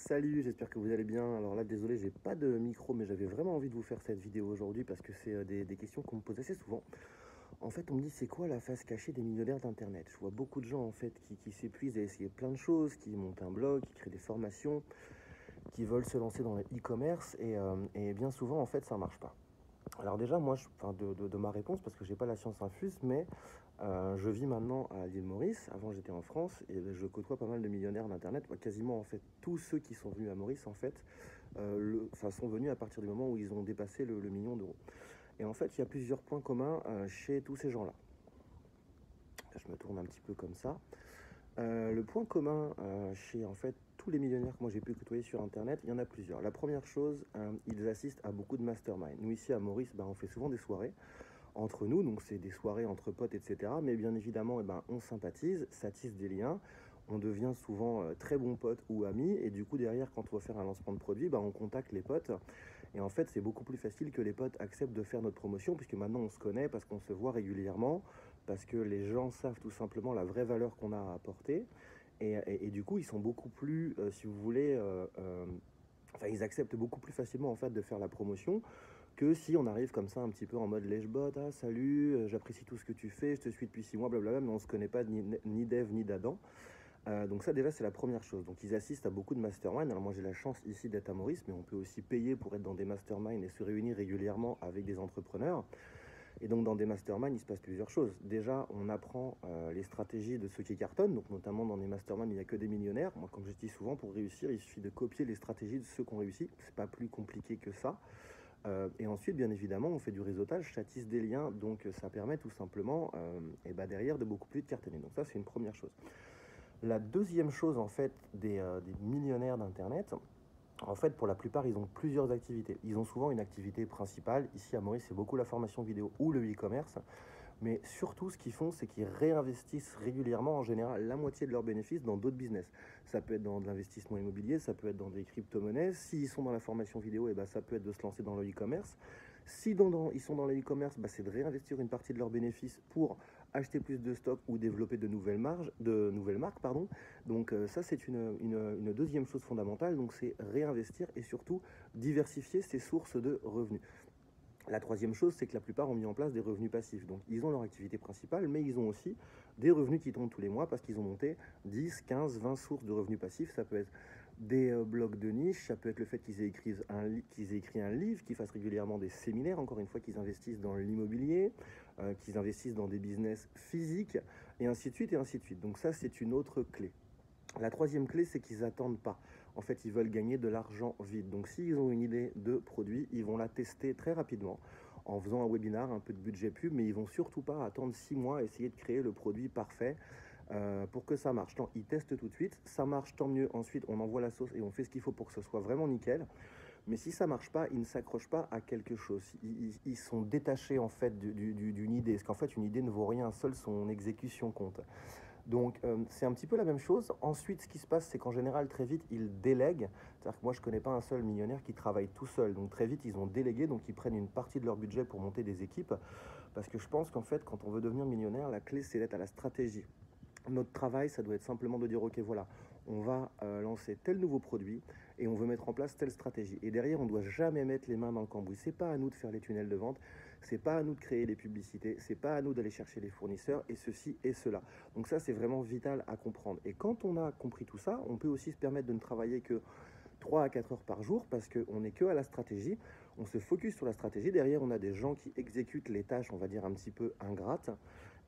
Salut, j'espère que vous allez bien. Alors là, désolé, j'ai pas de micro, mais j'avais vraiment envie de vous faire cette vidéo aujourd'hui parce que c'est des questions qu'on me pose assez souvent. En fait, on me dit c'est quoi la face cachée des millionnaires d'Internet? Je vois beaucoup de gens en fait qui s'épuisent à essayer plein de choses, qui montent un blog, qui créent des formations, qui veulent se lancer dans le e-commerce et bien souvent en fait ça marche pas. Alors déjà, moi, enfin, de ma réponse, parce que j'ai pas la science infuse, mais je vis maintenant à l'île Maurice. Avant, j'étais en France et je côtoie pas mal de millionnaires d'Internet. Moi, quasiment, en fait, tous ceux qui sont venus à Maurice, en fait, sont venus à partir du moment où ils ont dépassé le million d'euros. Et en fait, il y a plusieurs points communs chez tous ces gens-là. Je me tourne un petit peu comme ça. Le point commun chez en fait tous les millionnaires que moi j'ai pu côtoyer sur internet, il y en a plusieurs. La première chose, ils assistent à beaucoup de mastermind. Nous ici à Maurice, on fait souvent des soirées entre nous, donc c'est des soirées entre potes, etc. Mais bien évidemment, on sympathise, ça tisse des liens. On devient souvent très bons potes ou amis, et du coup derrière, quand on va faire un lancement de produit, on contacte les potes. Et en fait, c'est beaucoup plus facile que les potes acceptent de faire notre promotion, puisque maintenant on se connaît, parce qu'on se voit régulièrement, parce que les gens savent tout simplement la vraie valeur qu'on a à apporter. Et du coup, ils sont beaucoup plus, si vous voulez, enfin, ils acceptent beaucoup plus facilement en fait de faire la promotion que si on arrive comme ça un petit peu en mode lèche-botte, ah salut, j'apprécie tout ce que tu fais, je te suis depuis 6 mois, blablabla, mais on se connaît pas ni d'Ève ni d'Adam. Donc ça déjà c'est la première chose. Donc ils assistent à beaucoup de mastermind. Alors moi j'ai la chance ici d'être à Maurice, mais on peut aussi payer pour être dans des mastermind et se réunir régulièrement avec des entrepreneurs. Et donc dans des masterminds, il se passe plusieurs choses. Déjà, on apprend les stratégies de ceux qui cartonnent, donc notamment dans les masterminds, il n'y a que des millionnaires. Moi, comme je dis souvent, pour réussir, il suffit de copier les stratégies de ceux qui ont réussi. C'est pas plus compliqué que ça. Et ensuite, bien évidemment, on fait du réseautage, ça tisse des liens, donc ça permet tout simplement, derrière, de beaucoup plus de cartonner. Donc ça, c'est une première chose. La deuxième chose, en fait, des millionnaires d'Internet, en fait, pour la plupart, ils ont plusieurs activités. Ils ont souvent une activité principale. Ici, à Maurice, c'est beaucoup la formation vidéo ou le e-commerce. Mais surtout, ce qu'ils font, c'est qu'ils réinvestissent régulièrement, en général, la moitié de leurs bénéfices dans d'autres business. Ça peut être dans de l'investissement immobilier, ça peut être dans des crypto-monnaies. S'ils sont dans la formation vidéo, ça peut être de se lancer dans le e-commerce. Si ils sont dans le e-commerce, c'est de réinvestir une partie de leurs bénéfices pour acheter plus de stock ou développer de nouvelles marques, pardon. Donc ça, c'est une deuxième chose fondamentale. Donc c'est réinvestir et surtout diversifier ses sources de revenus. La troisième chose, c'est que la plupart ont mis en place des revenus passifs. Donc, ils ont leur activité principale, mais ils ont aussi des revenus qui tombent tous les mois parce qu'ils ont monté 10, 15, 20 sources de revenus passifs. Ça peut être des blogs de niche, ça peut être le fait qu'ils aient écrit un livre, qu'ils fassent régulièrement des séminaires, encore une fois, qu'ils investissent dans l'immobilier, qu'ils investissent dans des business physiques, et ainsi de suite, et ainsi de suite. Donc ça, c'est une autre clé. La troisième clé, c'est qu'ils n'attendent pas. En fait, ils veulent gagner de l'argent vite. Donc, s'ils ont une idée de produit, ils vont la tester très rapidement en faisant un webinar, un peu de budget pub, mais ils vont surtout pas attendre 6 mois, essayer de créer le produit parfait pour que ça marche. Ils testent tout de suite, ça marche, tant mieux. Ensuite, on envoie la sauce et on fait ce qu'il faut pour que ce soit vraiment nickel. Mais si ça marche pas, ils ne s'accrochent pas à quelque chose. Ils sont détachés en fait d'une idée. Parce qu'en fait, une idée ne vaut rien, seule son exécution compte. Donc c'est un petit peu la même chose. Ensuite, ce qui se passe, c'est qu'en général, très vite, ils délèguent. C'est-à-dire que moi, je ne connais pas un seul millionnaire qui travaille tout seul. Donc très vite, ils ont délégué, donc ils prennent une partie de leur budget pour monter des équipes. Parce que je pense qu'en fait, quand on veut devenir millionnaire, la clé, c'est d'être à la stratégie. Notre travail, ça doit être simplement de dire, ok, voilà, on va lancer tel nouveau produit et on veut mettre en place telle stratégie. Et derrière, on ne doit jamais mettre les mains dans le cambouis. C'est pas à nous de faire les tunnels de vente, c'est pas à nous de créer les publicités, c'est pas à nous d'aller chercher les fournisseurs et ceci et cela. Donc ça, c'est vraiment vital à comprendre. Et quand on a compris tout ça, on peut aussi se permettre de ne travailler que 3 à 4 heures par jour parce qu'on n'est que à la stratégie, on se focus sur la stratégie. Derrière, on a des gens qui exécutent les tâches, on va dire un petit peu ingrates.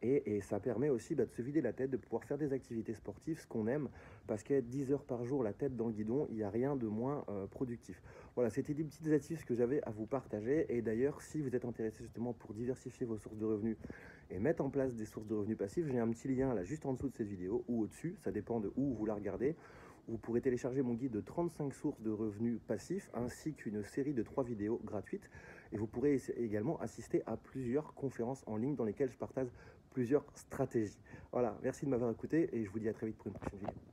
Et ça permet aussi de se vider la tête, de pouvoir faire des activités sportives, ce qu'on aime, parce qu'être 10 heures par jour, la tête dans le guidon, il n'y a rien de moins productif. Voilà, c'était des petites astuces que j'avais à vous partager. Et d'ailleurs, si vous êtes intéressé justement pour diversifier vos sources de revenus et mettre en place des sources de revenus passifs, j'ai un petit lien là juste en dessous de cette vidéo ou au-dessus, ça dépend de où vous la regardez. Vous pourrez télécharger mon guide de 35 sources de revenus passifs ainsi qu'une série de 3 vidéos gratuites. Et vous pourrez également assister à plusieurs conférences en ligne dans lesquelles je partage plusieurs stratégies. Voilà, merci de m'avoir écouté et je vous dis à très vite pour une prochaine vidéo.